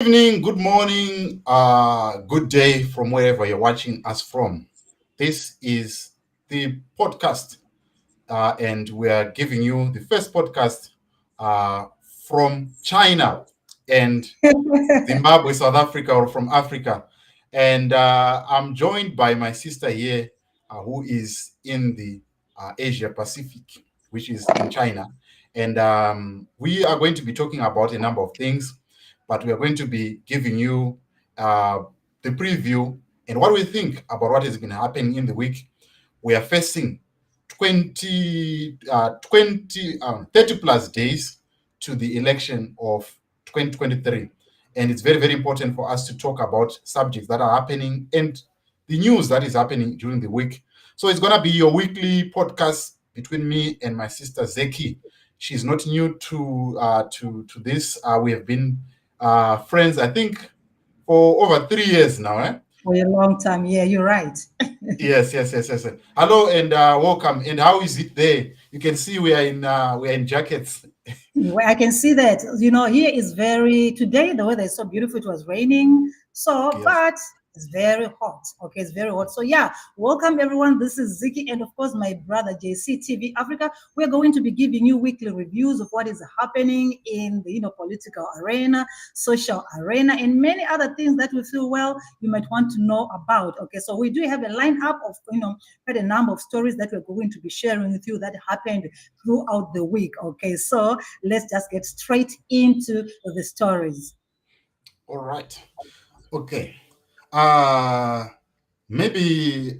Evening, good morning, good day from wherever you're watching us from. This is the podcast, and we are giving you the first podcast uh, from China and Zimbabwe, South Africa, or from Africa. And I'm joined by my sister here, who is in the Asia Pacific, which is in China. And we are going to be talking about a number of things, but we are going to be giving you uh, the preview and what we think about what has been happening in the week. We are facing 30 plus days to the election of 2023. And it's very, very important for us to talk about subjects that are happening and the news that is happening during the week. So it's going to be your weekly podcast between me and my sister Zeki. She's not new to this. We have been friends, I think, for over 3 years now. For a long time. Yeah, you're right. Yes. Hello and welcome. And how is it there? You can see we are in jackets. Well, I can see that. Here is today the weather is so beautiful. It was raining. So, Yes. but it's very hot. Okay, it's very hot. So, yeah, welcome everyone. This is Ziki and, of course, my brother JC TV Africa. We're going to be giving you weekly reviews of what is happening in the political arena, social arena, and many other things that we feel you might want to know about. Okay, so we do have a lineup of quite a number of stories that we're going to be sharing with you that happened throughout the week. Okay, so let's just get straight into the stories. All right. Okay. Uh maybe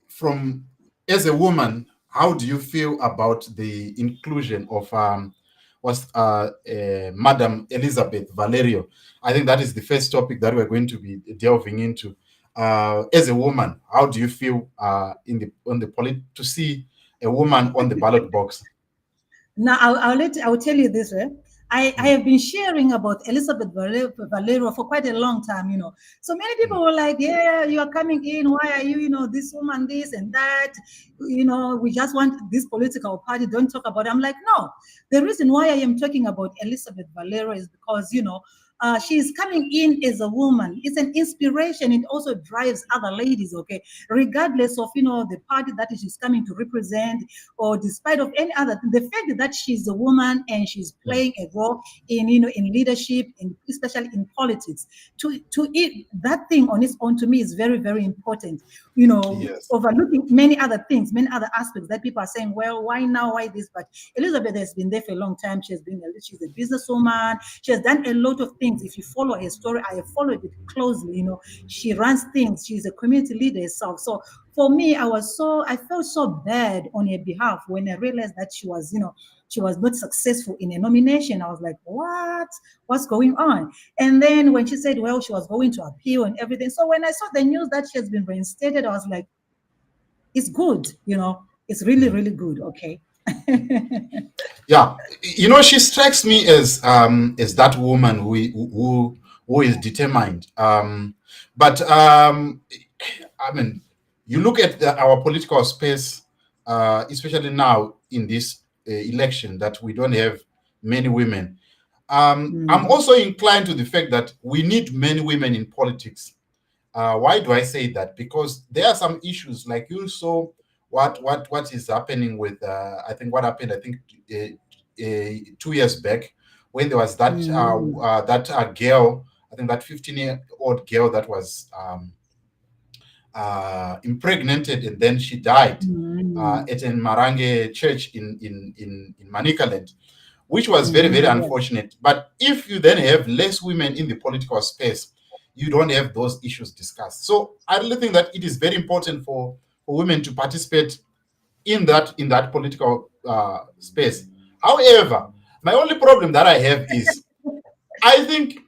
from as a woman, how do you feel about the inclusion of Madam Elizabeth Valerio? I think that is the first topic that we're going to be delving into. As a woman, how do you feel in the on the to see a woman on the ballot box? Now, I'll tell you this. I Mm, have been sharing about Elizabeth Valero for quite a long time. So many mm, people were like, yeah, you are coming in. Why are you, this woman, this and that? We just want this political party. Don't talk about it. I'm like, no. The reason why I am talking about Elizabeth Valero is because she is coming in as a woman. It's an inspiration. It also drives other ladies, okay, regardless of, the party that she's coming to represent, or despite of any other, the fact that she's a woman and she's mm. playing a role in leadership, and especially in politics, to it, that thing on its own to me is very, very important. Yes. Overlooking many other things, many other aspects that people are saying, well, why now, why this? But Elizabeth has been there for a long time. She's a businesswoman. She has done a lot of things. If you follow her story, I have followed it closely. She runs things. She's a community leader herself. So for me, I felt so bad on her behalf when I realized that she was not successful in a nomination. I was like, what's going on? And then when she said, well, she was going to appeal and everything. So when I saw the news that she has been reinstated, I was like, it's good. It's really, Mm. really good. Okay. Yeah, she strikes me as that woman who is determined. But I mean, you look at our political space, especially now in this election, that we don't have many women. I'm Mm. also inclined to the fact that we need many women in politics. Why do I say that? Because there are some issues, like you saw what is happening with I think what happened, I think 2 years back, when there was Mm. that girl, I think that 15-year-old girl that was impregnated and then she died Mm. at an Marange church in Manicaland, which was very, very Yes. unfortunate. But if you then have less women in the political space, you don't have those issues discussed. So I really think that it is very important for women to participate in that political space. However, my only problem that I have is I think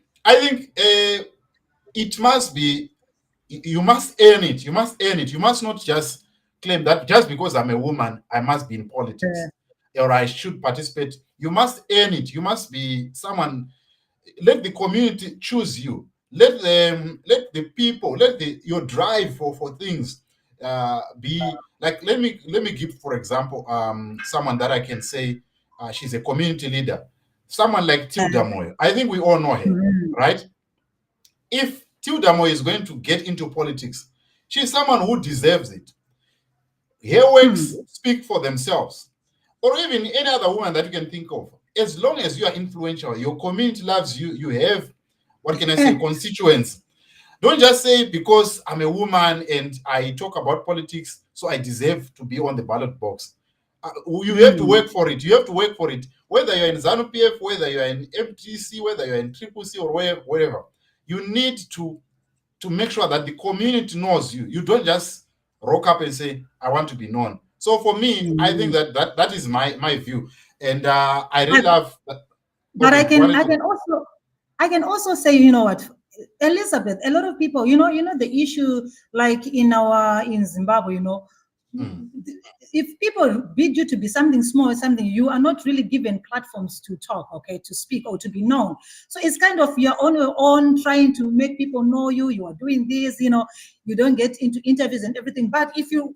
it must be, you must earn it. You must earn it. You must not just claim that just because I'm a woman, I must be in politics or I should participate. You must earn it. You must be someone. Let the community choose you. Let the people, your drive for things be like. Let me give, for example, someone that I can say she's a community leader. Someone like Tilda Moyo. I think we all know her, right? If Tilda Moy is going to get into politics, she's someone who deserves it. Her works speak for themselves, or even any other woman that you can think of. As long as you are influential, your community loves you, you have, what can I say, constituents. Don't just say because I'm a woman and I talk about politics, so I deserve to be on the ballot box. You have to work for it. You have to work for it. Whether you're in ZANU-PF, whether you're in MTC, whether you're in Triple C or wherever, you need to make sure that the community knows you. You don't just rock up and say, I want to be known. So for me, I think that is my view. And I really love that. But I can also say, you know what, Elizabeth, a lot of people, you know the issue, like in Zimbabwe, you know, if people bid you to be something small, something, you are not really given platforms to talk, okay, to speak or to be known. So it's kind of you're on your own trying to make people know you are doing this, you know, you don't get into interviews and everything. But if you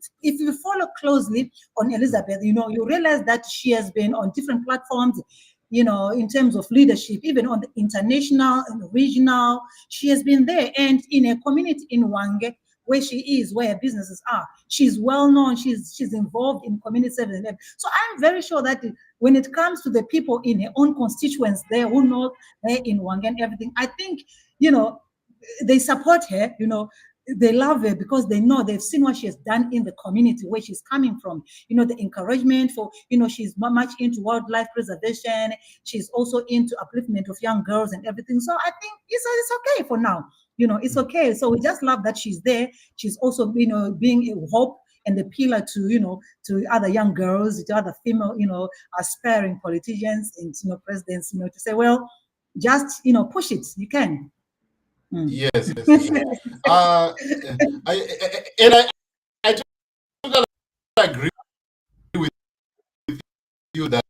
follow closely on Elizabeth, you know, you realize that she has been on different platforms, you know, in terms of leadership, even on the international and regional, she has been there. And in a community in Hwange, where she is, where her businesses are, she's well known, she's involved in community service. So I'm very sure that when it comes to the people in her own constituents there who know her in Hwange and everything, I think, you know, they support her, you know, they love her because they know they've seen what she has done in the community where she's coming from. You know, the encouragement for, you know, she's much into wildlife preservation. She's also into upliftment of young girls and everything. So I think it's okay for now. You know, it's okay. So we just love that she's there. She's also, you know, being a hope and a pillar to, you know, to other young girls, to other female, you know, aspiring politicians and, you know, presidents, you know, to say, well, just, you know, push it. You can. Yes. I totally agree with you that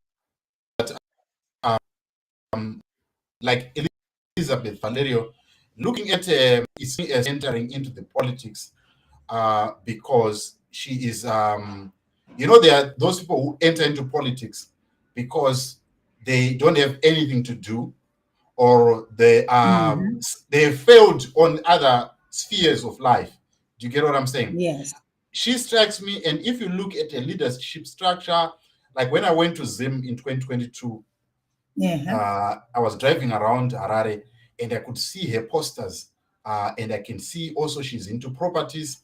like Elizabeth Valerio, looking at is entering into the politics because she is, you know, there are those people who enter into politics because they don't have anything to do, or they failed on other spheres of life. Do you get what I'm saying? Yes. She strikes me, and if you look at a leadership structure, like when I went to Zim in 2022, I was driving around Harare and I could see her posters, and I can see also she's into properties,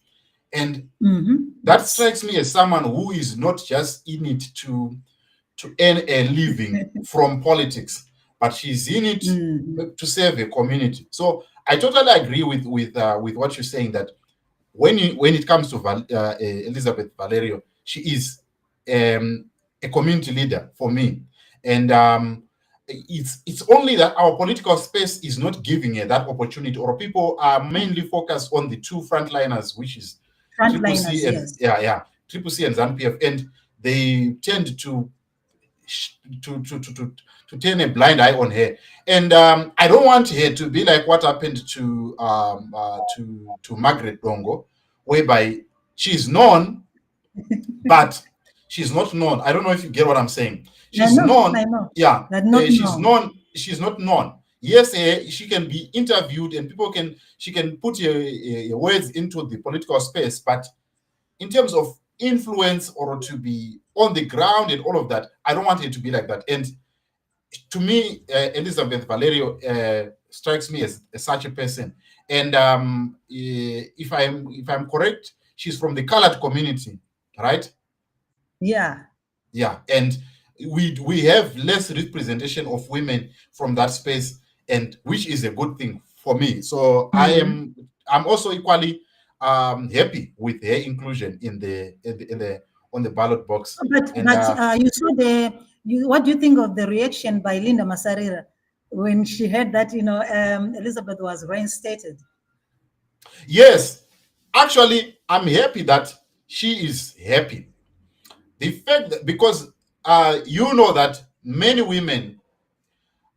and that strikes me as someone who is not just in it to earn a living from politics, but she's in it to serve a community. So I totally agree with what you're saying, that when it comes to Elizabeth Valerio, she is a community leader for me, and it's only that our political space is not giving her that opportunity, or people are mainly focused on the two frontliners, which is Triple C and Triple C and ZANU-PF, and they tend to turn a blind eye on her. And I don't want her to be like what happened to Margaret Dongo, whereby she's known, but she's not known. I don't know if you get what I'm saying. She's known. I know. Yeah. She's known. She's not known. Yes, she can be interviewed and she can put her words into the political space, but in terms of influence or to be on the ground and all of that, I don't want her to be like that. And to me, Elizabeth Valerio strikes me as such a person. And if I'm correct, she's from the colored community, right? Yeah. And we have less representation of women from that space, and which is a good thing for me. So I'm also equally happy with her inclusion in the on the ballot box. But you saw what do you think of the reaction by Linda Masarira when she heard that, you know, Elizabeth was reinstated? Yes, actually, I'm happy that she is happy. The fact that, because you know that many women,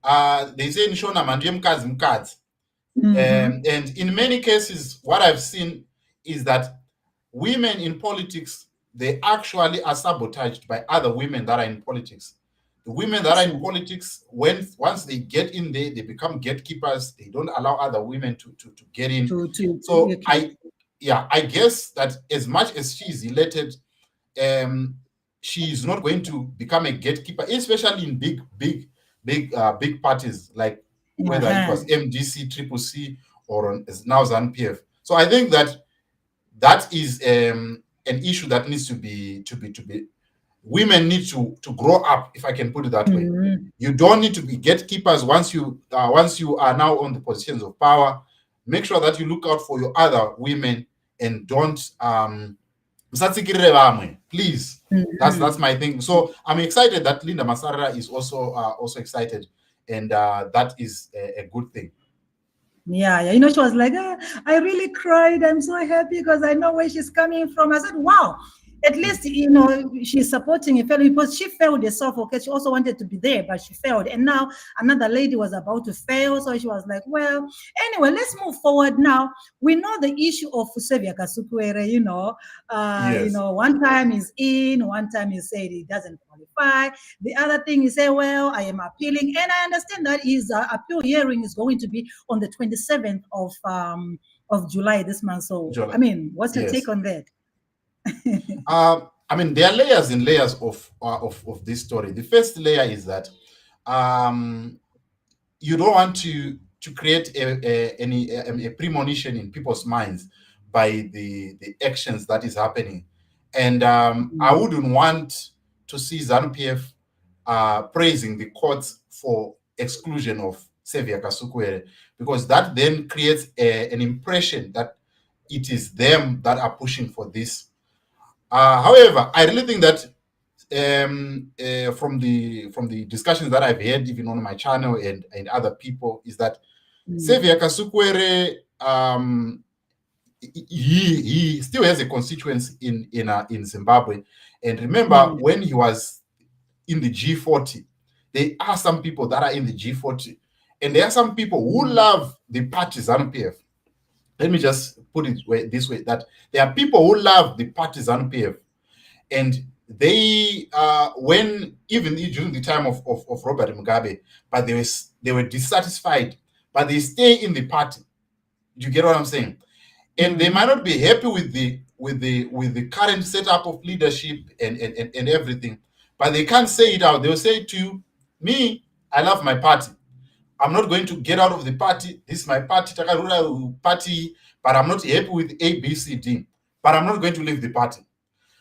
they say Nshona Mandie Mkazi Mkazi. And in many cases, what I've seen is that women in politics, they actually are sabotaged by other women that are in politics. The women that are in politics, once they get in there, they become gatekeepers. They don't allow other women to get in. So okay. I guess that as much as she is elected, she is not going to become a gatekeeper, especially in big parties like whether it was MDC, Triple C, or now ZANU-PF. So I think that is an issue that needs to be. Women need to grow up, if I can put it that way. You don't need to be gatekeepers once you are now on the positions of power. Make sure that you look out for your other women and don't please. That's my thing. So I'm excited that Linda Masarara is also excited, and that is a good thing. Yeah, she was like, I really cried. I'm so happy because I know where she's coming from. I said, wow, at least, she's supporting a fellow, because she failed herself. Okay, she also wanted to be there, but she failed. And now another lady was about to fail. So she was like, well, anyway, let's move forward now. We know the issue of Xavier Kasukuwere, Yes. One time he's in, one time he said he doesn't qualify. The other thing, he said, well, I am appealing. And I understand that his appeal hearing is going to be on the 27th of July this month. So, July. I mean, what's your take on that? I mean, there are layers and layers of this story. The first layer is that you don't want to create a premonition in people's minds by the actions that is happening, and I wouldn't want to see ZANU-PF praising the courts for exclusion of Xavier Kasukuwere, because that then creates an impression that it is them that are pushing for this. However, I really think that from the discussions that I've had, even on my channel and other people, is that Xavier Kasukuwere, he still has a constituency in Zimbabwe. And remember, when he was in the G40, there are some people that are in the G40, and there are some people who love the party ZANU-PF. Let me just put it this way, that there are people who love the party ZANU-PF, and they when even during the time of Robert Mugabe, but they were dissatisfied, but they stay in the party. Do you get what I'm saying? And they might not be happy with the current setup of leadership and everything, but they can't say it out. They'll say to you, me, I love my party. I'm not going to get out of the party. This is my party, Takarura party, but I'm not happy with A, B, C, D. But I'm not going to leave the party.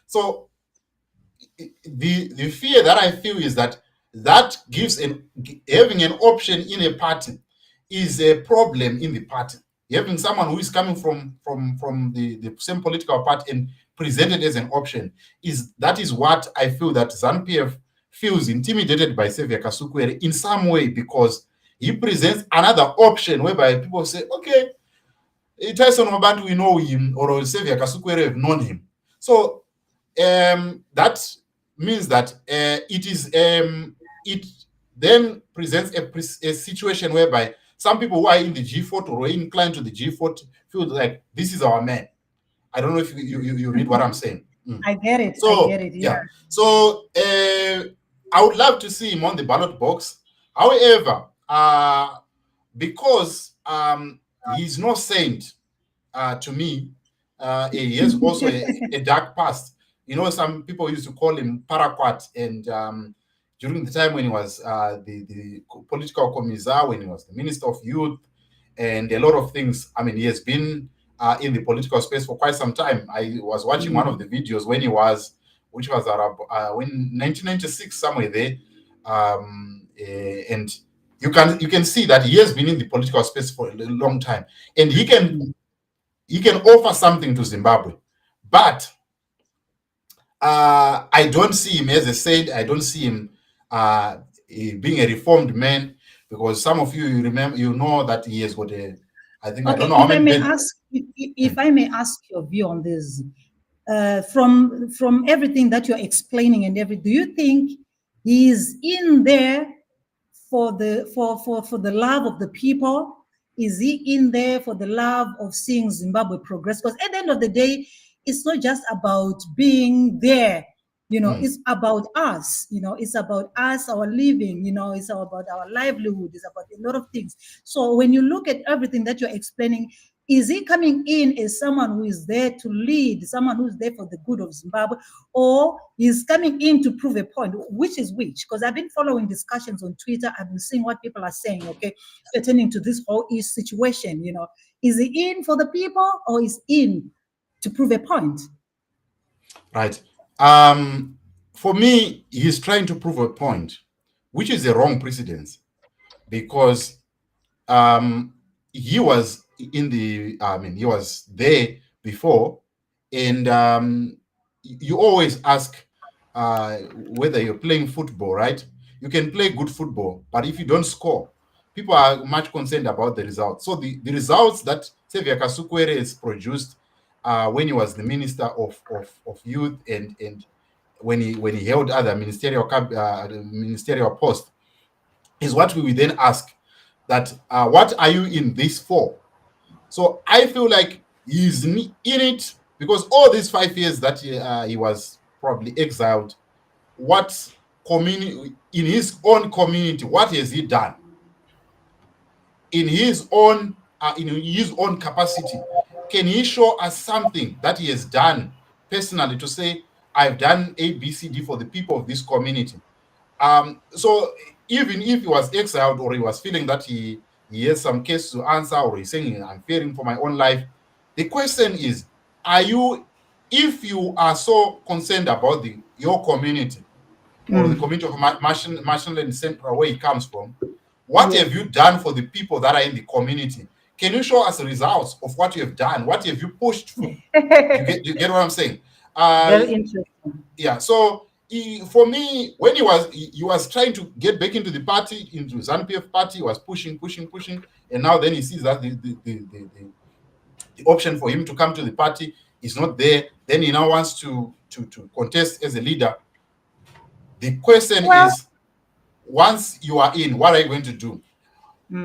So the fear that I feel is that gives having an option in a party is a problem in the party. Having someone who is coming from the same political party and presented as an option is what I feel that ZANU-PF feels intimidated by Xavier Kasukuwere in some way, because he presents another option whereby people say, okay, Tyson Mabantu, we know him, or Xavier Kasukuwere, have known him. So that means that it then presents a situation whereby some people who are in the G40 or inclined to the G40 feel like this is our man. I don't know if you read what I'm saying. I get it. So, I get it. Yeah. So I would love to see him on the ballot box. However, because he's no saint to me, he has also a dark past. Some people used to call him Paraquat, and during the time when he was the political commissar, when he was the Minister of Youth, and a lot of things. I mean, he has been in the political space for quite some time. I was watching one of the videos when which was when 1996, somewhere there, and you can see that he has been in the political space for a long time, and he can offer something to Zimbabwe, but I don't see him as a saint. I don't see him being a reformed man, because some of you know that he has got I don't know how many. If I may ask your view on this, from everything that you're explaining and do you think he's in there for the love of the people? Is he in there for the love of seeing Zimbabwe progress? Because at the end of the day, it's not just about being there, It's about us, it's about us, our living, it's about our livelihood, it's about a lot of things. So when you look at everything that you're explaining, is he coming in as someone who is there to lead, someone who's there for the good of Zimbabwe, or is coming in to prove a point? Which is which? Because I've been following discussions on Twitter. I've been seeing what people are saying, okay, pertaining to this whole East situation. Is he in for the people, or is in to prove a point? Right. For me, he's trying to prove a point, which is a wrong precedence, because he was he was there before, and you always ask whether you're playing football, right? You can play good football, but if you don't score, people are much concerned about the results. So the results that Xavier Kasukwere has produced when he was the Minister of Youth, and when he held other ministerial posts, is what we will then ask, that what are you in this for? So I feel like he's in it because all these 5 years that he was probably exiled, what community, in his own community, what has he done in his own capacity? Can he show us something that he has done personally to say, I've done A, B, C, D for the people of this community? So even if he was exiled, or he was feeling that he has some case to answer, or he's saying, I'm fearing for my own life, the question is, if you are so concerned about your community, or the community of Marshland Central, where he comes from, what have you done for the people that are in the community? Can you show us results of what you have done? What have you pushed for? You get what I'm saying? Very interesting. Yeah. So for me, when he was trying to get back into the party, into ZANU-PF party, he was pushing, and now then he sees that the option for him to come to the party is not there. Then he now wants to contest as a leader. The question is, once you are in, what are you going to do?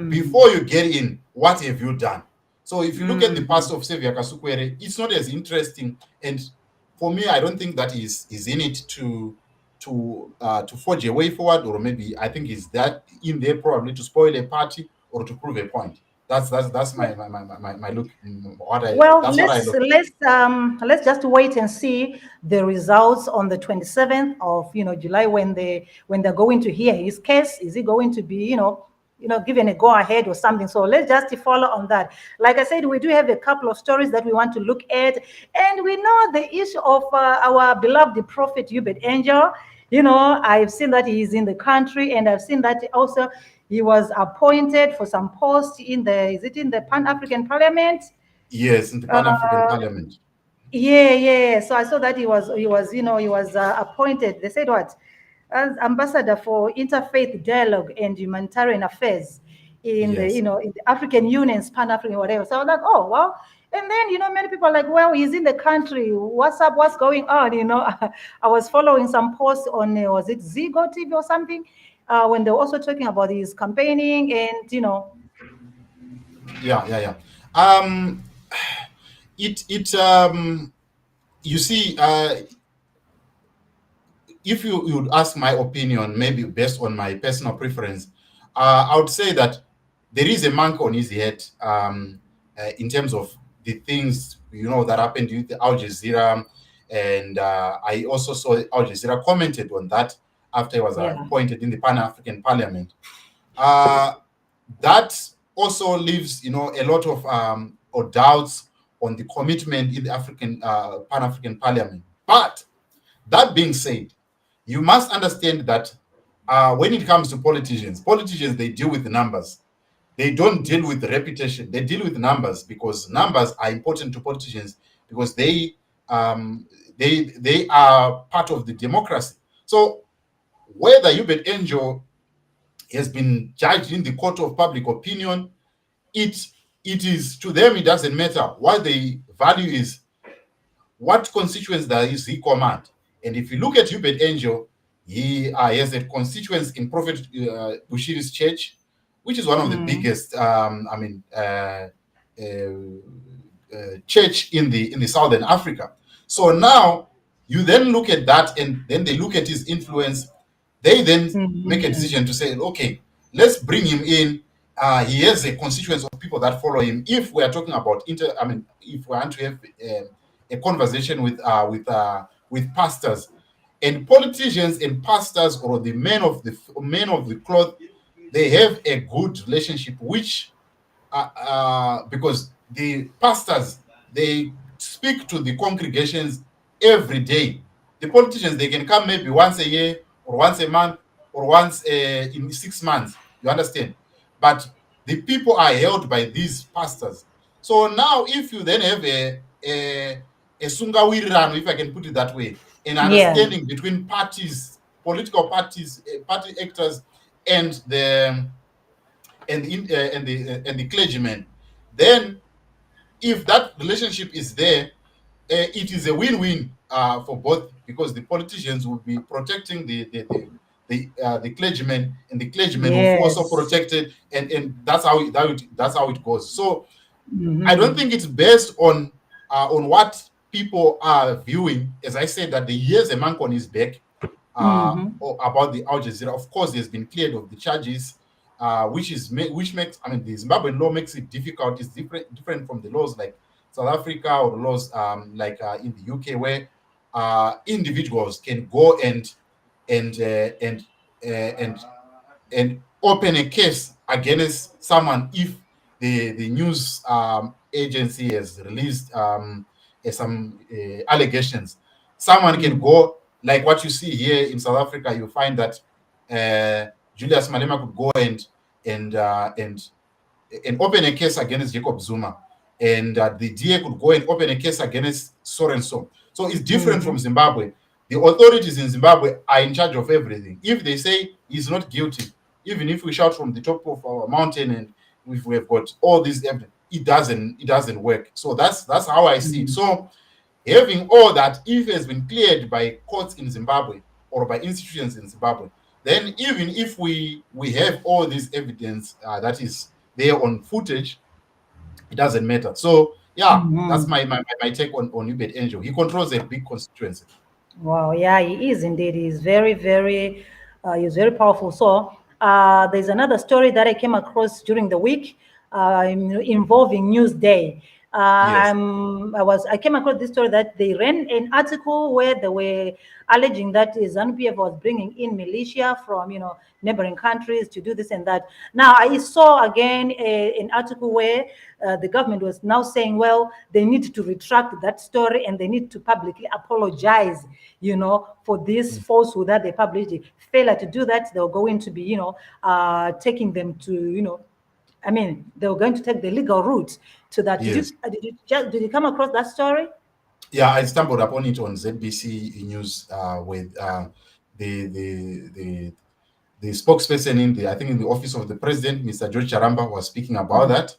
Before you get in, what have you done? So if you look at the past of Xavier Kasukwere, it's not as interesting. And for me, I don't think that he's in it to forge a way forward, or maybe I think he's that in there probably to spoil a party or to prove a point. That's my look. Let's just wait and see the results on the 27th of July, when they're going to hear his case. Is he going to be given a go ahead or something? So let's just follow on that. Like I said, we do have a couple of stories that we want to look at, and we know the issue of our beloved prophet Hubert Angel. I've seen that he's in the country, and I've seen that also he was appointed for some post in the Pan-African Parliament? Yes, in the Pan-African Parliament. Yeah. So I saw that he was appointed. They said what? As ambassador for interfaith dialogue and humanitarian affairs in the African Union's Pan-African whatever. So I was like, oh well. And then many people are like, well, he's in the country. What's up? What's going on? I was following some posts on was it Zigo TV or something, when they were also talking about his campaigning and Yeah. You see, if you would ask my opinion, maybe based on my personal preference, I would say that there is a mark on his head in terms of the things that happened with Al Jazeera, and I also saw Al Jazeera commented on that after he was appointed in the Pan-African Parliament. That also leaves a lot of doubts on the commitment in the Pan-African Parliament. But that being said, you must understand that when it comes to politicians, they deal with the numbers. They don't deal with the reputation. They deal with numbers, because numbers are important to politicians, because they are part of the democracy. So whether Hubert Angel has been judged in the court of public opinion, it is to them, it doesn't matter. What they value is what constituents does he command. And if you look at Hubert Angel, he has a constituents in Prophet Bushiri's church, which is one of the biggest church in the Southern Africa. So now You then look at that, and then they look at his influence. They then make a Mhm. decision to say, okay, let's bring him in. He has a constituency of people that follow him. If we are talking about if we want to have a conversation with pastors and politicians and pastors, or the men of the cloth, they have a good relationship, which because the pastors, they speak to the congregations every day. The politicians, they can come maybe once a year or once a month or once in 6 months. You understand? But the people are held by these pastors. So now, if you then have a sungawirirano, if I can put it that way, an Yeah. understanding between parties, political parties, party actors, and the and the clergymen, then if that relationship is there, it is a win-win for both, because the politicians will be protecting the clergymen, and the clergymen will feel also Yes. protected, and that's how it goes. So I don't Mhm. think it's based on what people are viewing. As I said, that the years a monk on his back Mhm. or about the Al Jazeera. Of course, he has been cleared of the charges, which makes, I mean, the Zimbabwean law makes it difficult. It's different from the laws like South Africa, or the laws like in the UK, where individuals can go and uh, and uh, and and open a case against someone if the news agency has released some allegations. Someone can Mhm. go, like what you see here in South Africa. You find that Julius Malema could go and uh, and and open a case against Jacob Zuma, and the DA could go and open a case against so and so. So it's different from Mhm. Zimbabwe. The authorities in Zimbabwe are in charge of everything. If they say he's not guilty, even if we shout from the top of our mountain and if we have got all this evidence, it doesn't work. So that's how I see it. Mhm. So having all that, if it has been cleared by courts in Zimbabwe or by institutions in Zimbabwe, then even if we have all this evidence that is there on footage, it doesn't matter. So yeah, that's Mhm. my take on Hubert Angel. He controls a big constituency. Wow, yeah, he is indeed. He's very powerful. So there's another story that I came across during the week involving Newsday. Yes. I came across this story that they ran an article where they were alleging that ZANU-PF was bringing in militia from neighboring countries to do this and that. Now I saw again an article where the government was now saying, well, they need to retract that story and they need to publicly apologize, for this Mm. falsehood that they published. Failure to do that, they're going to be, taking them to, they were going to take the legal route to that. Yes. Did you come across that story? Yeah, I stumbled upon it on ZBC News with the the the the spokesperson in the, I think, in the office of the president, Mr. George Charamba, was speaking about that.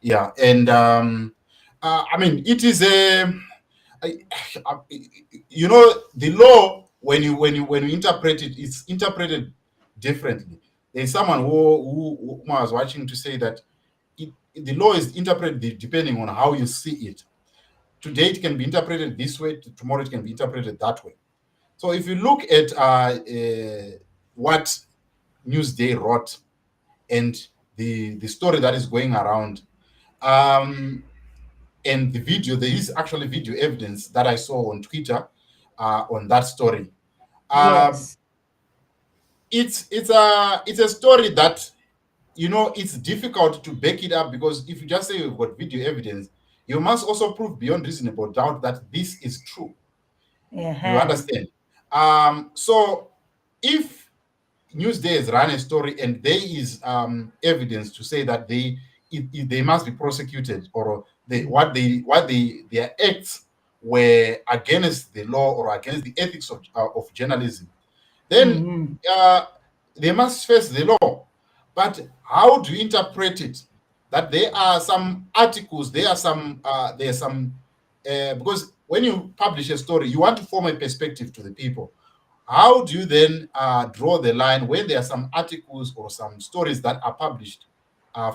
Yeah, and I mean, it is I- the law, when you interpret it, it's interpreted differently. There's someone who I was watching to say that the law is interpreted depending on how you see it. Today it can be interpreted this way, tomorrow it can be interpreted that way. So if you look at what Newsday wrote and the story that is going around, um, and the video, there is actually video evidence that I saw on Twitter on that story. Um, Yes. it's a story that, it's difficult to back it up, because if you just say you've got video evidence, you must also prove beyond reasonable doubt that this is true. You Yeah. understand? So if Newsday has run a story and there is evidence to say that they must be prosecuted, or their acts were against the law or against the ethics of journalism, then Mm-hmm. uh, they must face the law. But how do you interpret it? That there are some articles, there are some because when you publish a story, you want to form a perspective to the people. How do you then draw the line when there are some articles or some stories that are published?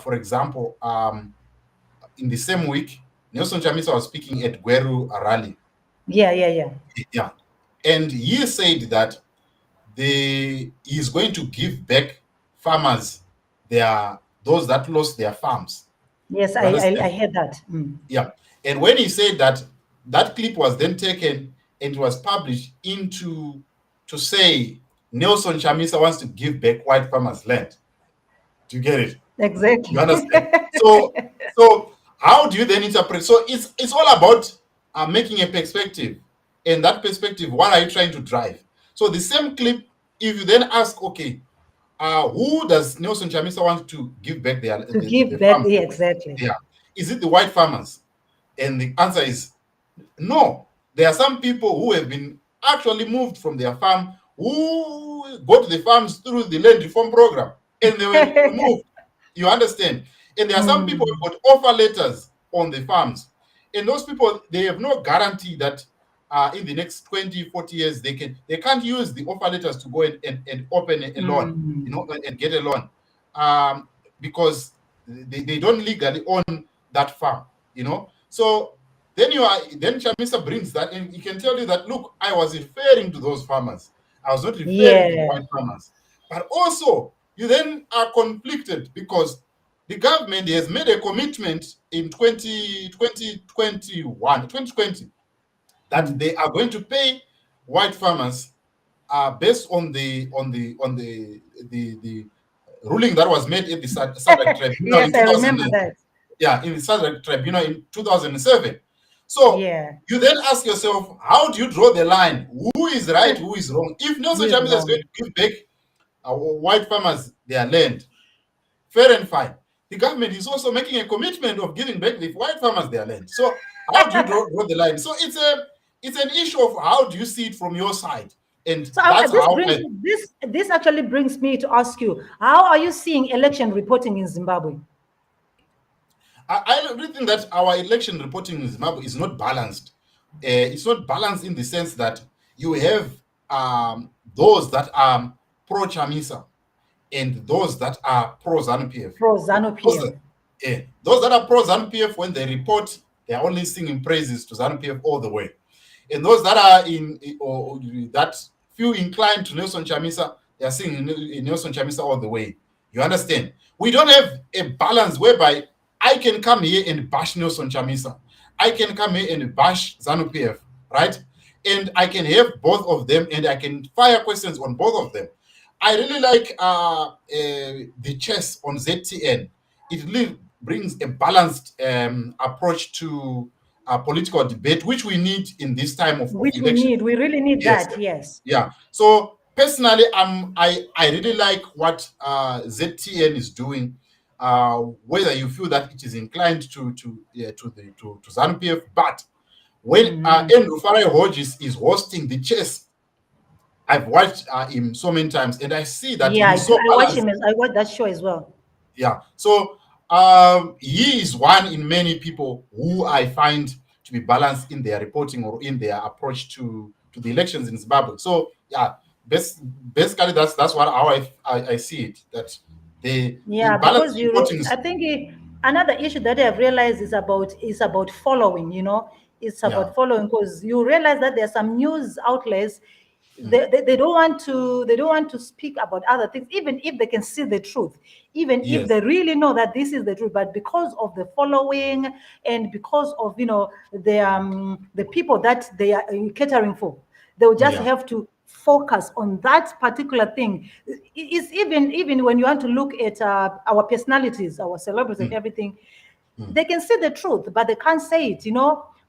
For example, in the same week, Nelson Chamisa was speaking at Gweru rally. Yeah, yeah, yeah. Yeah. and he said that he's going to give back farmers those that lost their farms. Yes, You understand? I heard that. Yeah. And when he said that, that clip was then taken and was published to say Nelson Chamisa wants to give back white farmers land. Do you get it? Exactly. You understand? So how do you then interpret? So it's all about making a perspective, and that perspective, what are you trying to drive? So the same clip, if you then ask, okay, who does Nelson Chamisa want to give back To give the back, farm? yeah, exactly. Yeah, is it the white farmers? And the answer is no. There are some people who have been actually moved from their farm, who go to the farms through the land reform program, and they were removed. You understand? And there are some people who got offer letters on the farms. And those people, they have no guarantee that in the next 20, 40 years, they can't use the offer letters to go and open a loan, and get a loan. Because they don't legally own that farm, So then Chamisa brings that, and he can tell you that, look, I was referring to those farmers. I was not referring to the white farmers. But also, you then are conflicted because the government has made a commitment in 2020 that they are going to pay white farmers based on the ruling that was made in the SADC tribunal Yes, in I remember 2009. that. Yeah, in the SADC tribunal in 2007. So you then ask yourself, how do you draw the line? Who is right, who is wrong? If Nelson Chamisa is going to give back white farmers their land, fair and fine. The government is also making a commitment of giving back the white farmers their land. So how do you draw the line? So it's an issue of how do you see it from your side, and so that's how this actually brings me to ask you: how are you seeing election reporting in Zimbabwe? I really think that our election reporting in Zimbabwe is not balanced. It's not balanced in the sense that you have those that are pro Chamisa and those that are pro ZANU-PF. Pro ZANU-PF. Those that are pro ZANU-PF, when they report, they are only singing praises to ZANU-PF all the way. And those that are that feel inclined to Nelson Chamisa, they are singing Nelson Chamisa all the way. You understand? We don't have a balance whereby I can come here and bash Nelson Chamisa. I can come here and bash ZANU-PF, right? And I can have both of them, and I can fire questions on both of them. I really like the chess on ZTN. It really brings a balanced approach to political debate, which we need in this time of election. We really need that, yes. Yeah. So personally, I really like what ZTN is doing. Whether you feel that it is inclined to ZANU-PF, but when Andrew Farai Hodges is hosting the chess, I've watched him so many times, and I see that I watched that show as well. Yeah, so he is one in many people who I find to be balanced in their reporting or in their approach to the elections in Zimbabwe. So yeah, basically that's how I see it. That because I think another issue that I've realized is about following. It's about following, because you realize that there are some news outlets. They don't want to speak about other things, even if they can see the truth, even if they really know that this is the truth, but because of the following and because of the people that they are catering for, they'll just have to focus on that particular thing. It's even when you want to look at our personalities, our celebrities and everything, they can see the truth, but they can't say it,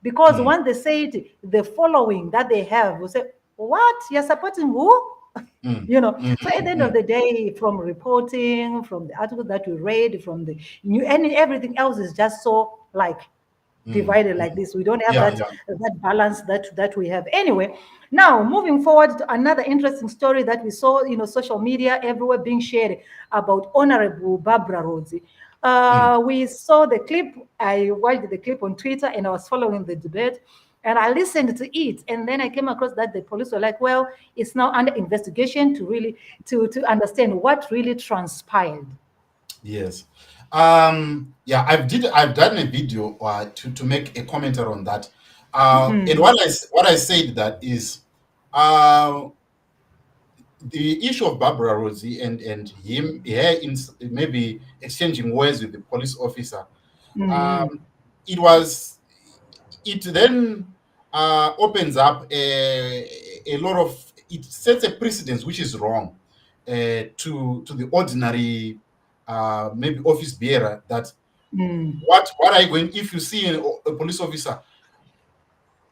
because once they say it, the following that they have will say, what? You're supporting who? So at the end of the day, from reporting, from the articles that we read, from the new, and everything else is just so divided like this. We don't have that balance that we have. Anyway, now moving forward to another interesting story that we saw, social media everywhere being shared about Honorable Barbara Rhodes. We saw the clip. I watched the clip on Twitter, and I was following the debate. And I listened to it, and then I came across that the police were like, well, it's now under investigation to really to understand what really transpired. Yes. I've done a video to make a commentary on that. And what I said that is Uh, the issue of Barbara Rosie and him, maybe exchanging words with the police officer, Mm. um, it then opens up a lot of, it sets a precedence which is wrong to the ordinary maybe office bearer, that Mm. what are you going, if you see a police officer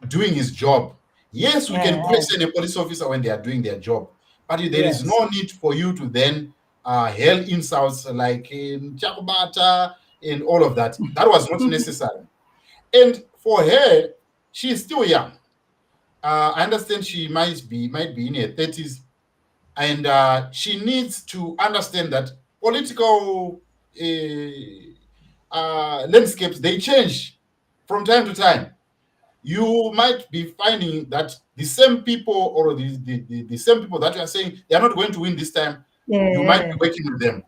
doing his job, yes, we can Yeah. question a police officer when they are doing their job, but there is Yes. no need for you to then hail insults like in Chakubata and all of that. That was not necessary. And for her, she is still young. I understand she might be in her 30s, and she needs to understand that political landscapes, they change from time to time. You might be finding that the same people, or the same people that you are saying they are not going to win this time, you might be Yeah. working with them,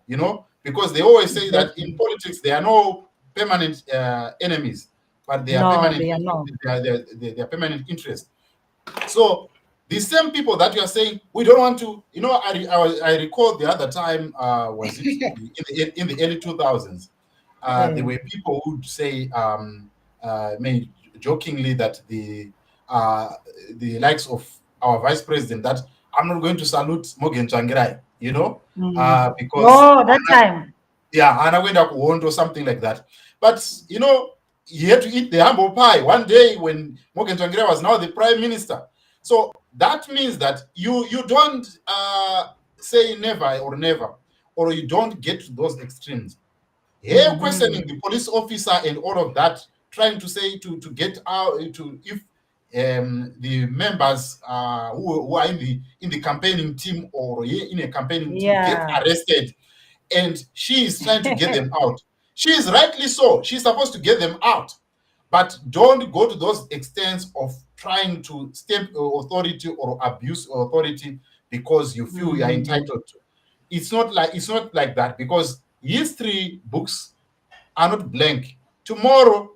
because they always say that in Exactly. politics there are no permanent enemies, but they are No, permanent, they are not. they are permanent interests. So the same people that you are saying we don't want to, I recall the other time, was it in the early 2000s, there Yeah. were people who would say, maybe jokingly, that uh, the likes of our vice president, that I'm not going to salute Morgan Changirai, Mm. because Oh, that time. yeah, anakwenda kuhondo or something like that. But he had to eat the humble pie one day when Morgan Tsvangirai was now the prime minister. So that means that you don't say never or never, or you don't get to those extremes. Here, Mm-hmm. questioning the police officer and all of that, trying to say to get out, to if the members who are in the campaigning team, or in a campaigning team, get Yeah. arrested, and she is trying to get them out. She is rightly so. She's supposed to get them out. But don't go to those extents of trying to stamp authority or abuse authority because you feel you are Mm. entitled to. It's not like that, because history books are not blank. Tomorrow,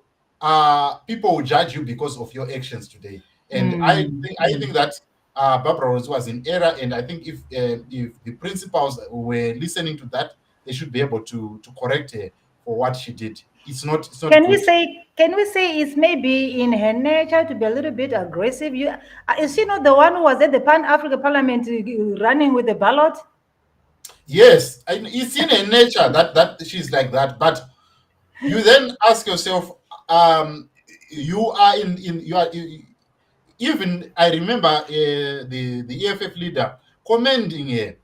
people will judge you because of your actions today. And Mm. I think that Barbara Rose was in error, and I think if the principals were listening to that, they should be able to correct her for what she did. It's not Can we good. say can we say it's maybe in her nature to be a little bit aggressive? Is she not the one who was at the Pan Africa Parliament running with the ballot? Yes, and it's in her nature that she's like that. But you then ask yourself, you are in you are even I remember the EFF leader commending her,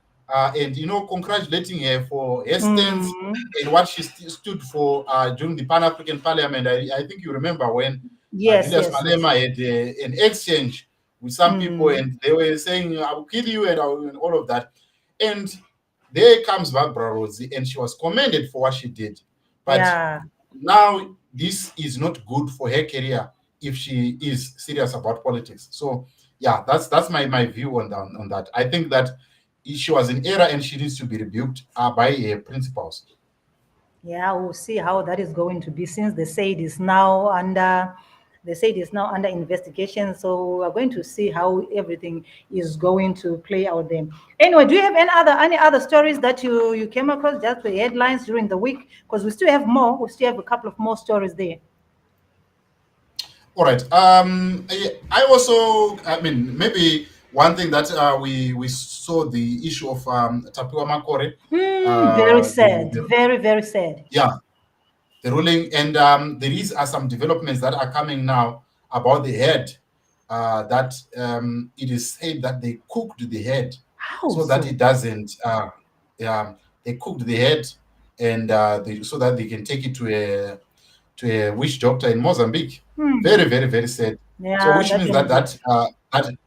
and congratulating her for her stance Mm. and what she stood for during the Pan African Parliament. I think you remember when Yes, Julius yes, yes. Malema had an exchange with some people, Mm. and they were saying, "I will kill you," and all of that. And there comes Barbara Rosie, and she was commended for what she did. But Yeah. now this is not good for her career if she is serious about politics. So yeah, that's my view on that. I think that she was in error and she needs to be rebuked by her principals. Yeah, we'll see how that is going to be since they say it is now under investigation. So we're going to see how everything is going to play out there. Anyway, do you have any other stories that you came across, just the headlines during the week? Because we still have more. We still have a couple of more stories there. All right. I also, I mean, maybe one thing that we saw the issue of Tapiwa Makore, Very the, sad. Very, very sad. yeah, the ruling, and there is some developments that are coming now about the head, that it is said that they cooked the head How so that so? it doesn't, they cooked the head, and so that they can take it to a witch doctor in Mozambique. Very, Hmm. very, very sad. So Yeah, which that means one that is it.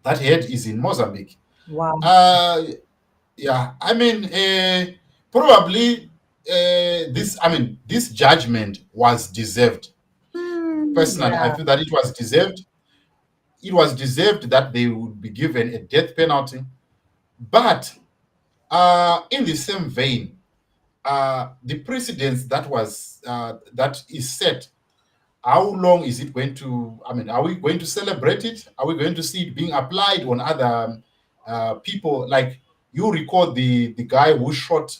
that head is in Mozambique. Wow. uh yeah, I mean, probably, this judgment was deserved. Personally, I Yeah. feel that it was deserved. It was deserved that they would be given a death penalty. But in the same vein, the precedence that is set, how long is it going to? I mean, are we going to celebrate it? Are we going to see it being applied on other people? Like you recall the guy who shot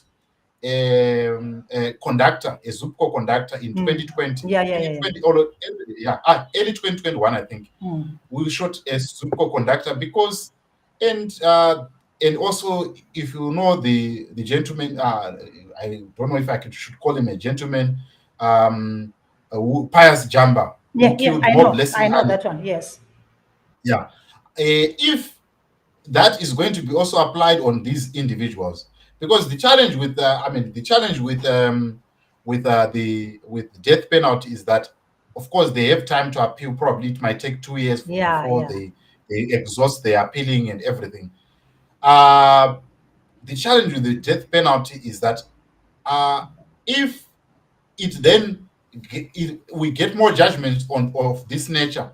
a conductor, a Zupco conductor in 2020. Yeah, yeah, yeah, 2020, or early 2021, I think. We shot a Zupco conductor because, and also, if you know the gentleman, I don't know if should call him a gentleman, Pius Jamba, yeah, who killed I Mo know, Blessing Ali. that one. Yes. Yeah. If that is going to be also applied on these individuals, because the challenge with the death penalty is that, of course, they have time to appeal. Probably it might take 2 years Yeah, before yeah. they exhaust their appealing and everything. The challenge with the death penalty is that if it then we get more judgments of this nature,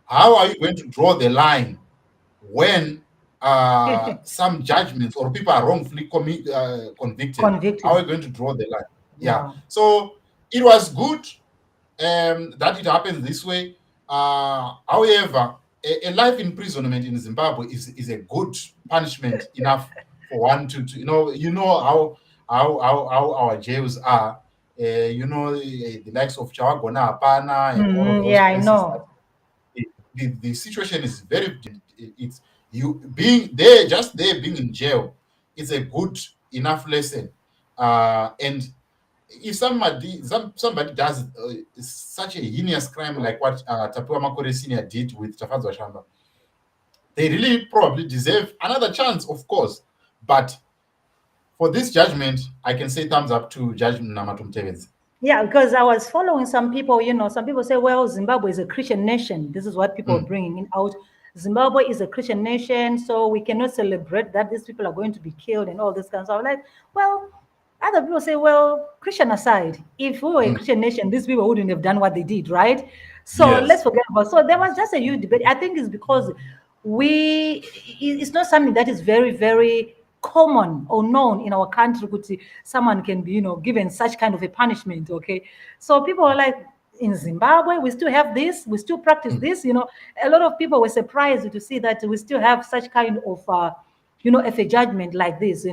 how are you going to draw the line when some judgments or people are wrongfully convicted? Convicted. How are you going to draw the line? Yeah. Wow. So it was good that it happens this way. However, a life imprisonment in Zimbabwe is a good punishment enough for one to how our jails are. The likes of Chawagona Apana and all of those Yeah, I places. know. The situation is very. It's you being there, just there, being in jail. It's a good enough lesson, and if somebody does such a heinous crime like what Tapiwa Makore Senior did with Tafadzwa Shamba, they really probably deserve another chance, of course. But for this judgment, I can say thumbs up to Judge Namatum Tevez. Yeah, because I was following some people, some people say, well, Zimbabwe is a Christian nation. This is what people are bringing out. Zimbabwe is a Christian nation, so we cannot celebrate that these people are going to be killed and all this kind of stuff. Like, well, other people say, well, Christian aside, if we were a Christian nation, these people wouldn't have done what they did, right? So Yes. let's forget about. So there was just a huge debate. I think it's because it's not something that is very, very common or known in our country. Someone can be, given such kind of a punishment. Okay, so people are like, in Zimbabwe, we still have this, we still practice this. A lot of people were surprised to see that we still have such kind of if a judgment like this.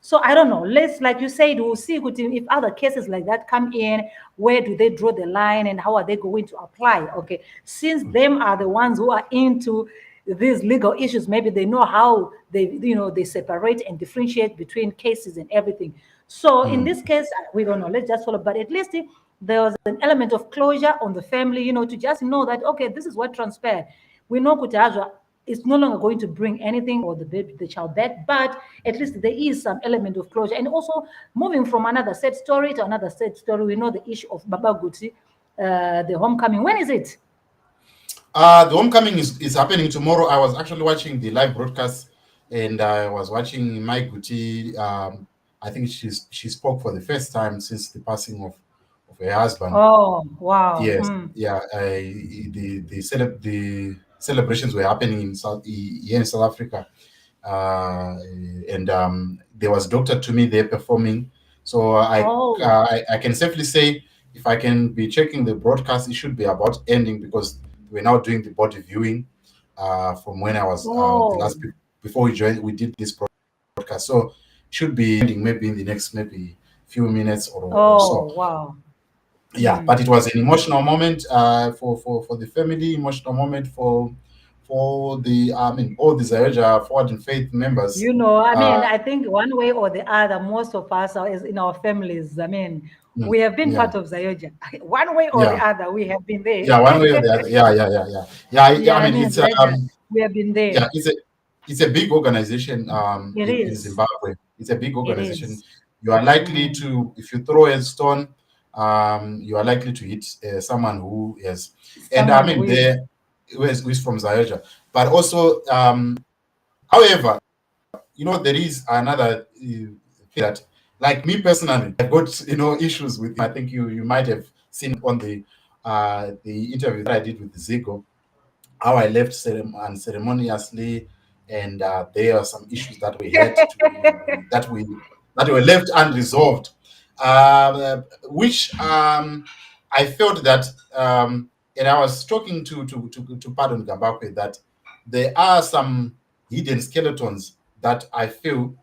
So I don't know. Let's, like you said, we'll see if other cases like that come in, where do they draw the line and how are they going to apply? Okay, since them are the ones who are into these legal issues, maybe they know how they separate and differentiate between cases and everything. So in this case, we don't know. Let's just follow. But at least there was an element of closure on the family, to just know that, okay, this is what transpired. We know Kutazwa is no longer going to bring anything or the child back, but at least there is some element of closure. And also moving from another sad story to another sad story, we know the issue of Baba Guti, the homecoming. When is it? The homecoming is happening tomorrow. I was actually watching the live broadcast, and I was watching Mai Guti. I think she spoke for the first time since the passing of her husband. Oh, wow. Yes, yeah. The celebrations were happening here in South Africa, and there was Dr. Tumi there performing. So I can safely say, if I can be checking the broadcast, it should be about ending, because we're now doing the body viewing from when I was the last before we joined. We did this broadcast, so it should be ending maybe in the next few minutes or so. Wow. Yeah, but it was an emotional moment for the family, emotional moment for the all the Zayoja Forward in Faith members. I think one way or the other, most of us are in our families. We have been part of Zayoja. One way or the other, we have been there. Yeah, one way or the other. Yeah. It's we have been there. Yeah, it's a big organization in Zimbabwe. It's a big organization. You are likely to, if you throw a stone, you are likely to hit someone who is, and who is from Zayoja. But also, however, there is another thing that, like me personally, I've got issues with. I think you might have seen on the interview that I did with Zico, how I left unceremoniously, and there are some issues that we had that were left unresolved, which I felt that, and I was talking to Pardon Gambakwe, that there are some hidden skeletons that I feel,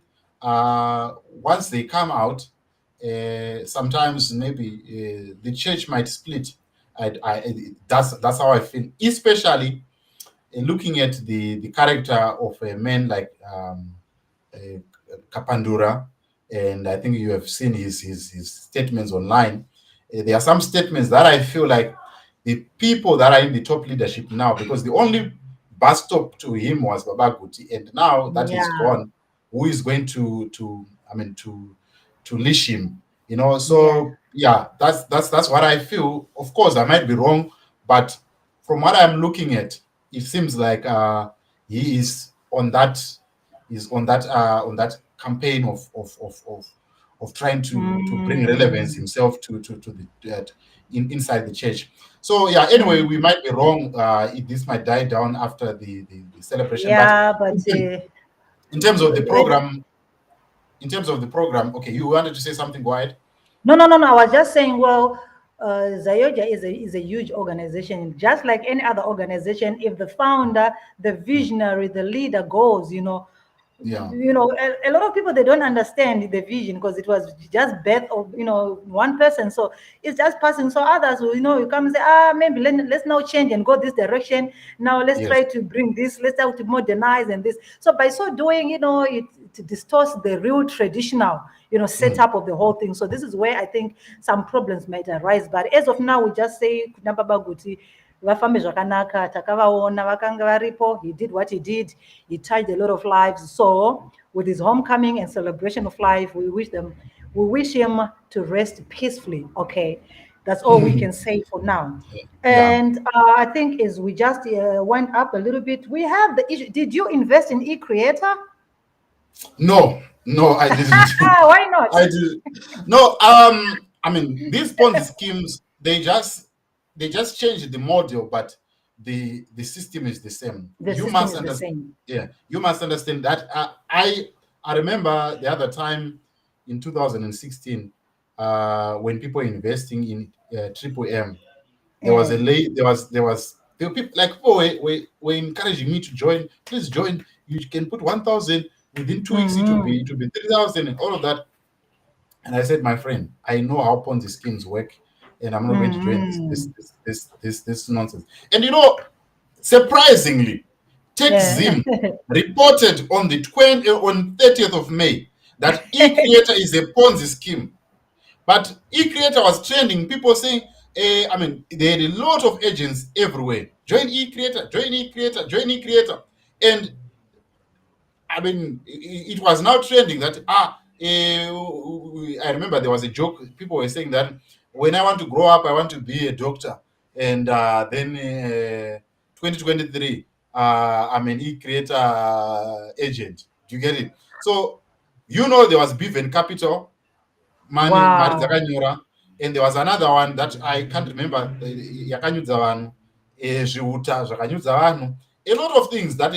once they come out, sometimes maybe the church might split. That's how I feel, especially looking at the character of a man like uh, Kapandura, and I think you have seen his statements online. There are some statements that I feel like the people that are in the top leadership now, because the only bus stop to him was Baba Guti, and now that he's Yeah. gone, who is going to I mean to leash him? Yeah. So yeah, that's what I feel. Of course, I might be wrong, but from what I'm looking at, it seems like he is on that campaign of trying to bring relevance himself to the inside the church. So yeah, anyway, we might be wrong. This might die down after the celebration, but Yeah, but in terms of the program, okay, you wanted to say something. Go ahead. no. I was just saying, well, Zayoja is a huge organization, just like any other organization. If the founder, the visionary, the leader goes, Yeah. a lot of people, they don't understand the vision because it was just birth of one person. So it's just passing. So others will, you come and say, maybe let's now change and go this direction. Now let's Yes. try to bring this. Let's try to modernize and this. So by so doing, it distorts the real traditional setup of the whole thing. So this is where I think some problems might arise. But as of now, we just say Kunamba Guti vafambe zvakanaka, takavaona vakanga varipo. He did what he did. He touched a lot of lives. So with his homecoming and celebration of life, we wish him to rest peacefully. Okay, that's all we can say for now. Yeah. And I think as we just went up a little bit, we have the issue. Did you invest in eCreator? No, I didn't. Why not? I did. No, I mean, these Ponzi schemes, they just changed the model, but the system is the same. The You system must is the understand. same. Yeah, you must understand that. I remember the other time in 2016, when people were investing in Triple M, there was a late there were people like people were encouraging me to join. Please join. You can put 1,000 within 2 weeks. It will be 3,000 and all of that. And I said, my friend, I know how Ponzi schemes work, and I'm not going to join this nonsense. And surprisingly, Yeah. TechZim reported on the 30th of May that eCreator is a Ponzi scheme. But eCreator was trending. People saying, I mean, there had a lot of agents everywhere. Join eCreator, join eCreator, join eCreator. And I mean, it was now trending that I remember there was a joke. People were saying that when I want to grow up, I want to be a doctor, and then 2023, I'm an e-creator agent. Do you get it? So there was Bevan Capital, Mari Wow. Dzakanyora, and there was another one that I can't remember. Yakanyudza vanhu, Zviuta zvakanyudza vanhu. A lot of things that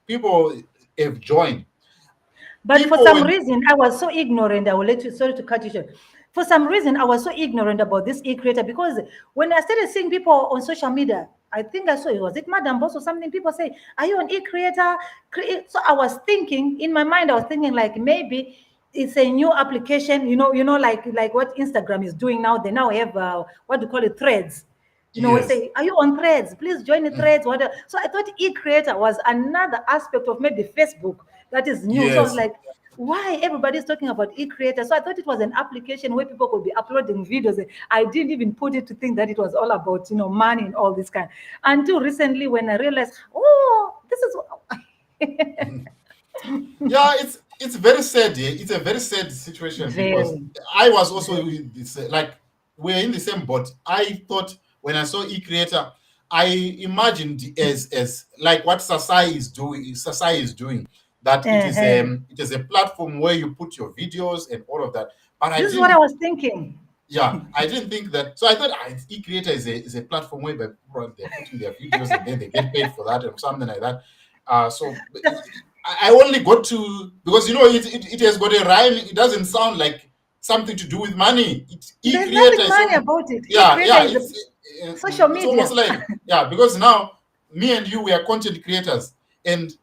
people have joined. But for People some when reason, I was so ignorant. I will let you, sorry to cut you short. For some reason, I was so ignorant about this e-creator because when I started seeing people on social media, I think I saw it, was it Madam Boss or something? People say, are you an e-creator? So I was thinking, in my mind, I was thinking like maybe it's a new application, like what Instagram is doing now. They now have, what do you call it, threads. We yes, say, are you on threads? Please join the threads. Whatever. So I thought e-creator was another aspect of maybe Facebook that is new. So I was yes, like, why everybody's talking about e-creator? So I thought it was an application where people could be uploading videos. I didn't even put it to think that it was all about, money and all this kind. Until recently when I realized, this is yeah. It's very sad. It's a very sad situation because very. I was also like we're in the same boat. I thought when I saw eCreator, I imagined as like what Sasai is doing. That it is a platform where you put your videos and all of that. But I This is what I didn't. was thinking. Yeah, I didn't think that. So I thought eCreator is a platform where they're putting their videos and then they get paid for that or something like that. So I only got to because it has got a rhyme. It doesn't sound like something to do with money. It's There's e-creator nothing is money almost, about it. yeah, E-creator yeah. is social It's almost media. like, yeah, because now me and you, we are content creators, and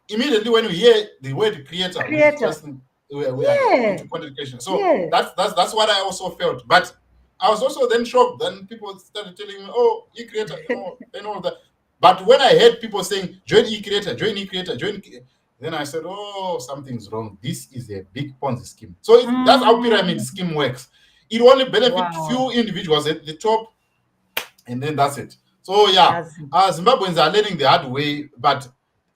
immediately when we hear the word creator, we Creator. just think we are Yeah. into content creation. So Yeah. that's what I also felt. But I was also then shocked. Then people started telling me, "Oh, e-creator, and all that." But when I heard people saying, "Join e-creator, join e-creator, join," then I said, "Oh, something's wrong. This is a big Ponzi scheme." So that's how pyramid Mm, scheme works. It only benefits wow. few individuals at the top, and then that's it. So yeah, That's it. Zimbabweans are learning the hard way, but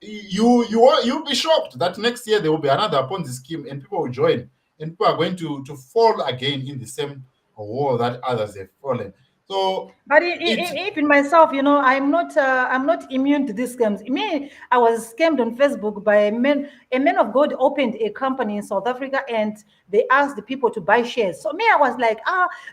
you'll be shocked that next year there will be another Ponzi scheme, and people will join, and people are going to fall again in the same hole that others have fallen. So But it even myself, I'm not immune to these scams. Me, I was scammed on Facebook by a man. A man of God opened a company in South Africa, and they asked the people to buy shares. So me, I was like,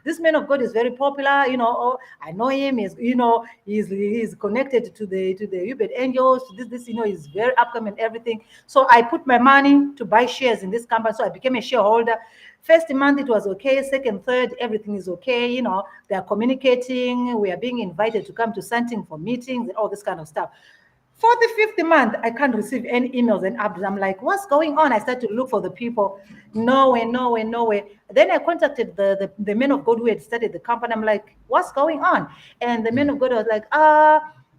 this man of God is very popular. Oh, I know him. He's connected to the Ubed Angels. He's very upcoming and everything. So I put my money to buy shares in this company. So I became a shareholder. First month it was okay. Second, third, everything is okay. They are communicating. We are being invited to come to Santing for meetings and all this kind of stuff. For the fifth month, I can't receive any emails and updates. I'm like, what's going on? I started to look for the people. No way, no way, no way. Then I contacted the men of God who had started the company. I'm like, what's going on? And the men of God was like,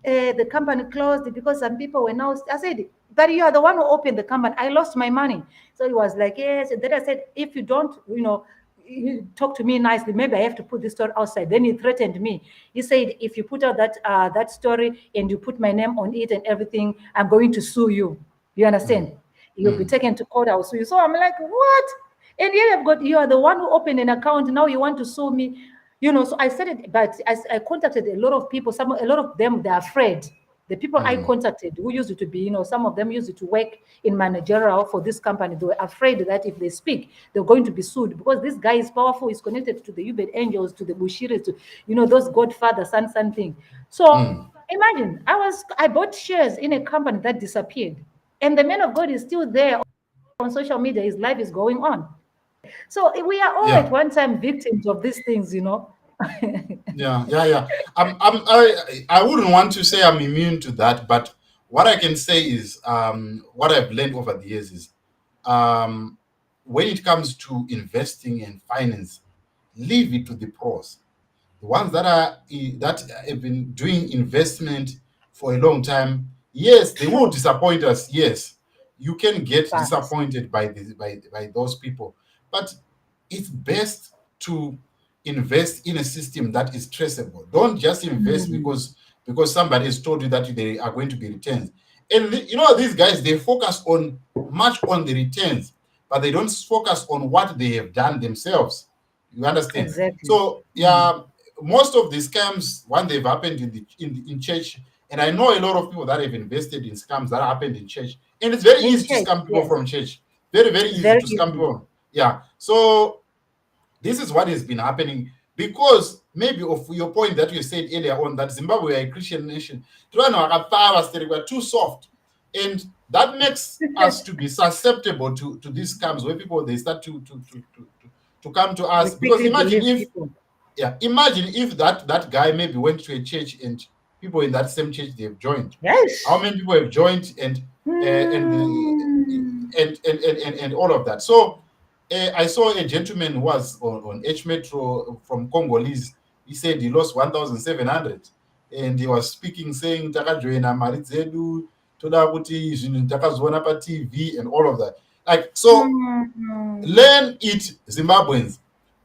the company closed because some people were now. I said, but you are the one who opened the company. I lost my money. So he was like, yes. And then I said, if you don't, you talk to me nicely, maybe I have to put this story outside. Then he threatened me. He said, if you put out that story and you put my name on it and everything, I'm going to sue you. You understand? You'll be taken to court. I'll sue you. So I'm like, what? And here you are the one who opened an account. Now you want to sue me. So I said it, but I contacted a lot of people. A lot of them, they're afraid. The people I contacted who used to be, some of them used to work in managerial for this company. They were afraid that if they speak, they're going to be sued because this guy is powerful. He's connected to the Ubed Angels, to the Bushiris, to, those Godfather, son thing. So imagine, I bought shares in a company that disappeared. And the man of God is still there on social media. His life is going on. So we are all at yeah. one time victims of these things. Yeah. I wouldn't want to say I'm immune to that, but what I can say is, what I've learned over the years is, when it comes to investing and finance, leave it to the pros. The ones that have been doing investment for a long time. Yes, they will True. disappoint us. Yes, you can get Facts. disappointed by those people, but it's best to invest in a system that is traceable. Don't just invest Mm, because somebody has told you that they are going to be returns. And these guys, they focus on the returns, but they don't focus on what they have done themselves. You understand? exactly. So Mm. yeah, most of the scams, when they've happened in church, and I know a lot of people that have invested in scams that happened in church, and it's very In easy to church, scam people yes. from church. Very, very easy Very to scam easy. people. Yeah. So this is what has been happening because maybe of your point that you said earlier on that Zimbabwe are a Christian nation. We're too soft, and that makes us to be susceptible to these scams where people they start to come to We us. Because quickly believe people. imagine if that guy maybe went to a church and people in that same church they've joined. How Yes. many people have joined Mm. and all of that? So I saw a gentleman who was on H Metro from Congolese. He said he lost 1,700, and he was speaking saying takajoina mari dzedu toda kuti zvinhu takazoona paTV and all of that. Like, so Mm. learn it, Zimbabweans.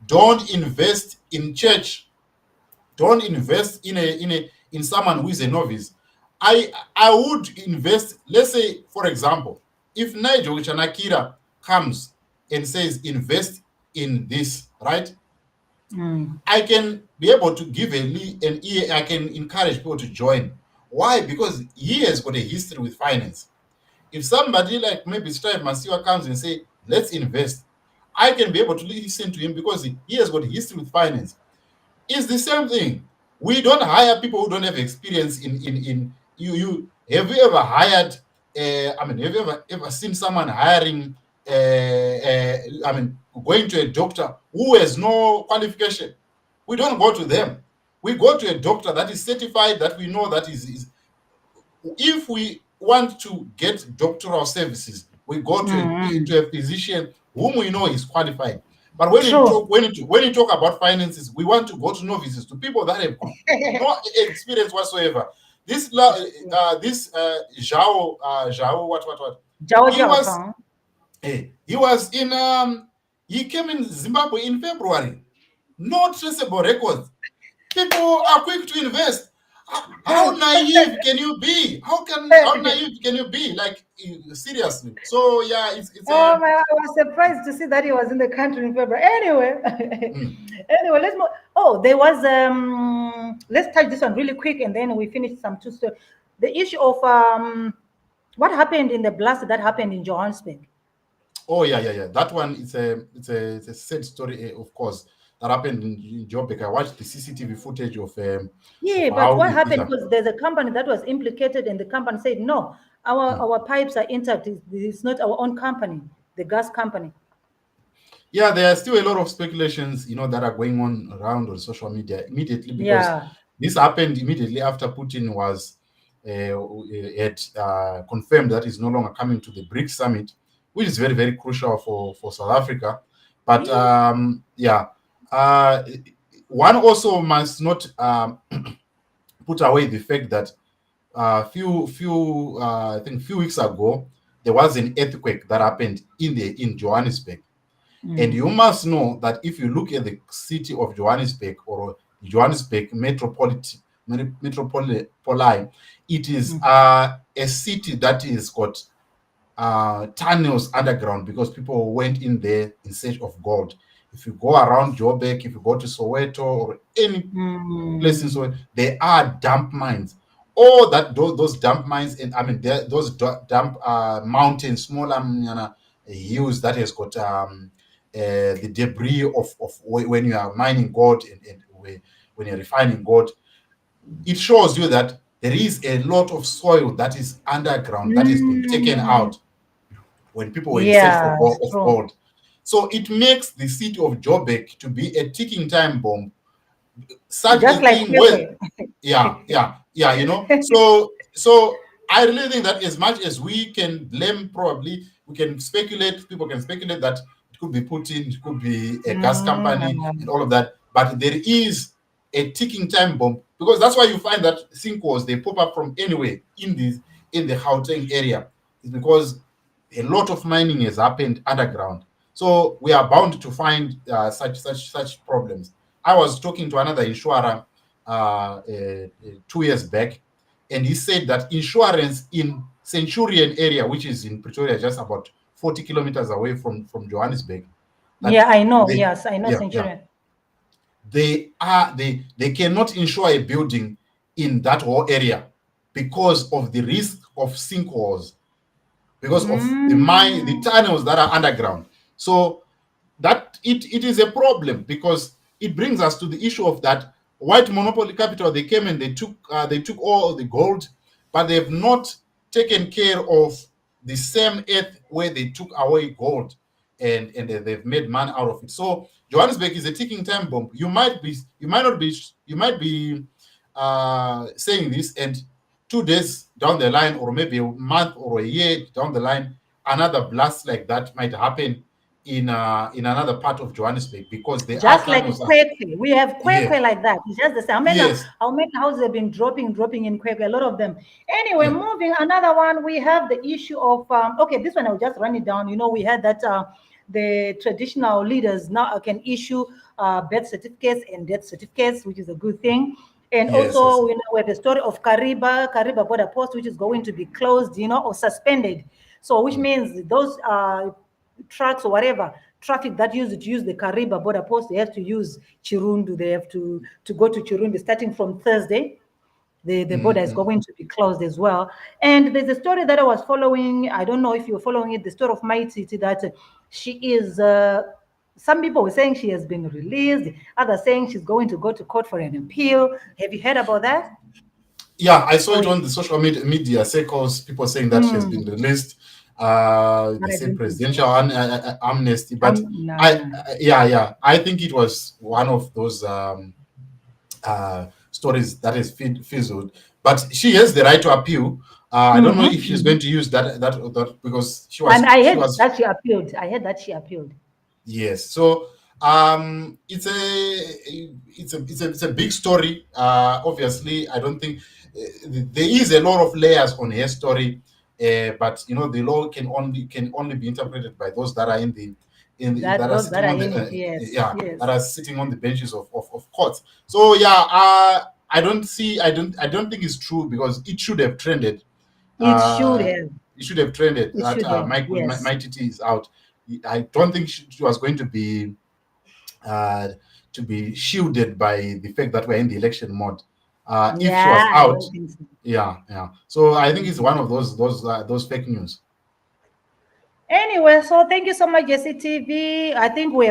Don't invest in church. Don't invest in someone who is a novice. I would invest, let's say, for example, if Nigel Chanakira comes and says invest in this, right? Mm. I can be able to give an ear, I can encourage people to join. Why? Because he has got a history with finance. If somebody like maybe Strive Masiwa comes and say, let's invest, I can be able to listen to him because he has got a history with finance. It's the same thing. We don't hire people who don't have experience in you. Have you ever hired? Have you ever seen someone hiring? going to a doctor who has no qualification. We don't go to them. We go to a doctor that is certified, that we know that is if we want to get doctoral services, we go to a physician whom we know is qualified. But when you talk about finances, we want to go to novices, to people that have no experience whatsoever. This Zhao what? He was in he came in Zimbabwe in February. No traceable records. People are quick to invest. How naive can you be? How naive can you be? Like, seriously. So yeah, it's I was surprised to see that he was in the country in February. Anyway, anyway, let's move. Oh, there was let's touch this one really quick, and then we finish some two stories. The issue of what happened in the blast that happened in Johannesburg. Oh yeah. That one it's a sad story, of course. That happened in Joburg. I watched the CCTV footage of but what happened was there's a company that was implicated, and the company said no, our pipes are intact. It's not our own company, the gas company. Yeah, there are still a lot of speculations, that are going on around on social media immediately, because this happened immediately after Putin was confirmed that he's no longer coming to the BRICS summit, which is very, very crucial for South Africa. But one also must not put away the fact that I think few weeks ago there was an earthquake that happened in Johannesburg, and you must know that if you look at the city of Johannesburg, or Johannesburg metropolitan, it is a city that is got tunnels underground, because people went in there in search of gold. If you go around Joburg, if you go to Soweto or any place in Soweto, there are dump mines. All those dump mines, and those dump mountains, smaller hills that has got the debris of when you are mining gold and when you're refining gold. It shows you that there is a lot of soil that is underground that has been taken out when people were in search for gold. So it makes the city of Joburg to be a ticking time bomb. Such just a thing where, So I really think that as much as we can blame, probably we can speculate. People can speculate that it could be Putin, it could be a gas company, and all of that. But there is a ticking time bomb, because that's why you find that sinkholes, they pop up from anywhere in the Gauteng area. It's because a lot of mining has happened underground. So we are bound to find such problems. I was talking to another insurer 2 years back, and he said that insurance in Centurion area, which is in Pretoria, just about 40 kilometers away from Johannesburg. I know. I know Centurion. They cannot insure a building in that whole area because of the risk of sinkholes, because of the tunnels that are underground. So that it is a problem, because it brings us to the issue of that white monopoly capital. They came and they took all the gold, but they have not taken care of the same earth where they took away gold, and they've made money out of it. So Johannesburg is a ticking time bomb. You might be saying this, and 2 days down the line, or maybe a month or a year down the line, another blast like that might happen in another part of Johannesburg, because they just like Kwekwe. We have Kwekwe like that. It's just the same. How many houses have been dropping in Kwekwe? A lot of them. Anyway, moving another one, we have the issue of this one I'll just run it down. We had that the traditional leaders now can issue birth certificates and death certificates, which is a good thing. And also, we have the story of Kariba border post, which is going to be closed, or suspended. So, which means those trucks or whatever traffic that use the Kariba border post, they have to use Chirundu. They have to go to Chirundu starting from Thursday. The border is going to be closed as well. And there's a story that I was following. I don't know if you're following it. The story of Maititi, that she is. Some people were saying she has been released. Others saying she's going to go to court for an appeal. Have you heard about that? Yeah, I saw it on the social media circles. People saying that she has been released. But they I say don't think so. presidential amnesty, but No, I, no. yeah, I think it was one of those stories that is fizzled. But she has the right to appeal. I don't know if she's going to use that because And I she heard was that she appealed. I heard that she appealed. yes. So it's a big story. Obviously, I don't think there is a lot of layers on her story, but the law can only be interpreted by those that are That that are those that sitting are on in it, the yes, yeah, yes. that are sitting on the benches of courts. So yeah, I don't think it's true because it should have trended. It should uh, have. it should have trended It that should have. Yes. Mighty T is out. I don't think she was going uh, to be shielded by the fact that we're in the election mode. If she was Yeah, I out, don't think so. yeah. So I think it's one of those fake news. Anyway, so thank you so much, Jesse TV. I think we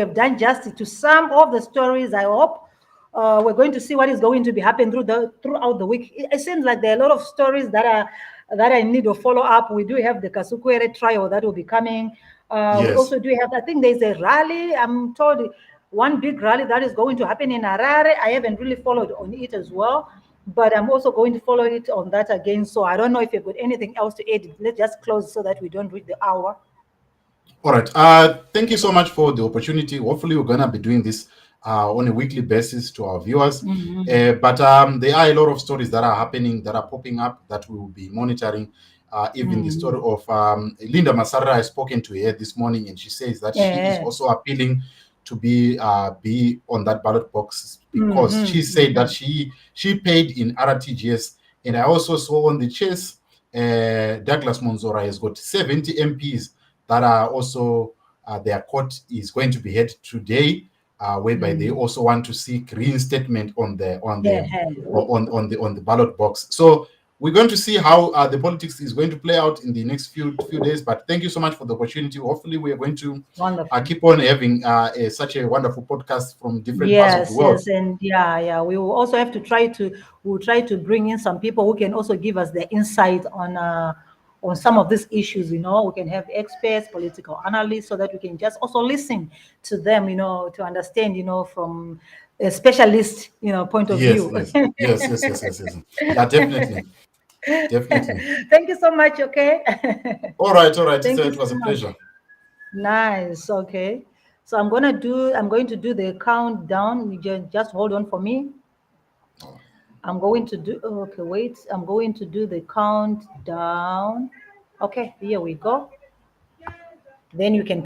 have done justice to some of the stories. I hope we're going to see what is going to be happening throughout the week. It seems like there are a lot of stories that are in need of follow up. We do have the Kasukwere trial that will be coming. We Yes. also do have, I think there's a rally. I'm told one big rally that is going to happen in Harare. I haven't really followed on it as well, but I'm also going to follow it on that again. So I don't know if you've got anything else to add. Let's just close so that we don't reach the hour. All right. Thank you so much for the opportunity. Hopefully, we're gonna be doing this on a weekly basis to our viewers. But there are a lot of stories that are happening, that are popping up, that we will be monitoring. Even the story of Linda Masara, I've spoken to her this morning, and she says that she is Yeah. also appealing to be on that ballot box because she Mm-hmm. said that she paid in RTGS. And I also saw on the chase, Douglas Monzora has got 70 MPs that are also their court is going to be held today, whereby they also want to seek reinstatement Yeah. on the ballot box. So we're going to see how the politics is going to play out in the next few days. But thank you so much for the opportunity. Hopefully, we are going to Wonderful. keep on having such a wonderful podcast from different parts of the Yes, world. yes, and yeah. We will also have to we'll try to bring in some people who can also give us their insight on some of these issues. We can have experts, political analysts, so that we can just also listen to them. To understand. From a specialist, point of Yes, view. yes. Yeah, definitely, definitely. Thank you so much. Okay. All right, all right. Thank you It so was a much. pleasure. Nice. Okay. So I'm going to do the countdown. You just hold on for me. I'm going to do, okay, wait. I'm going to do the countdown. Okay, here we go. Then you can